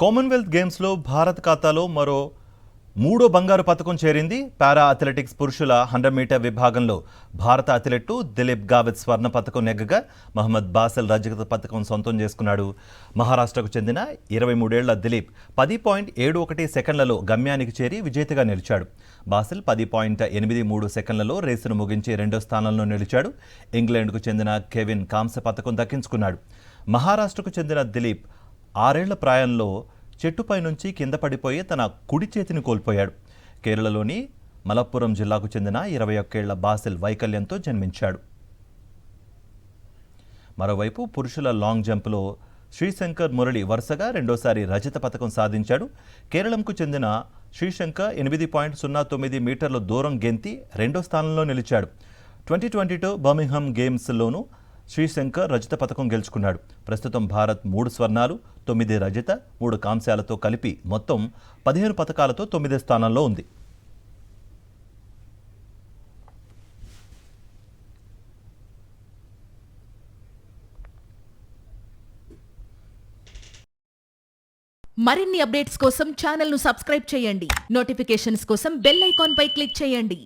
Commonwealth గేమ్స్లో భారత్ ఖాతాలో మరో మూడో బంగారు పతకం చేరింది. పారా అథ్లెటిక్స్ పురుషుల 100 మీటర్ విభాగంలో భారత అథ్లెట్ దిలీప్ గావిత్ స్వర్ణ పతకం నెగ్గగా మహమ్మద్ బాసిల్ రజత పతకం సొంతం చేసుకున్నాడు. మహారాష్ట్రకు చెందిన 23 ఏళ్ల దిలీప్ 10.71 సెకండ్లలో గమ్యానికి చేరి విజేతగా నిలిచాడు. బాసిల్ 10.83 సెకండ్లలో రేసును ముగించి రెండో స్థానంలో నిలిచాడు. ఇంగ్లాండ్కు చెందిన కెవిన్ కాంస్య పతకం దక్కించుకున్నాడు. మహారాష్ట్రకు చెందిన దిలీప్ 6 ఏళ్ల ప్రాయంలో చెట్టుపై నుంచి కింద పడిపోయి తన కుడి చేతిని కోల్పోయాడు. కేరళలోని మలప్పురం జిల్లాకు చెందిన 21 ఏళ్ల బాసిల్ వైకల్యంతో జన్మించాడు. మరోవైపు పురుషుల లాంగ్ జంప్లో శ్రీశంకర్ మురళి వరుసగా రెండోసారి రజత పతకం సాధించాడు. కేరళంకు చెందిన శ్రీశంకర్ 8.09 మీటర్ల దూరం గెంతి రెండో స్థానంలో నిలిచాడు. 2022 బర్మింగ్హామ్ గేమ్స్లోనూ శ్రీశంకర్ రజత పతకం గెలుచుకున్నాడు. ప్రస్తుతం భారత్ 3 స్వర్ణాలు, 9 రజత, 3 కాంస్యాలతో కలిపి మొత్తం 15 పతకాలతో 9వ స్థానంలో ఉంది. మరిన్ని అప్డేట్స్ కోసం ఛానల్ను సబ్స్క్రైబ్ చేయండి. నోటిఫికేషన్స్ కోసం బెల్ ఐకాన్ పై క్లిక్ చేయండి.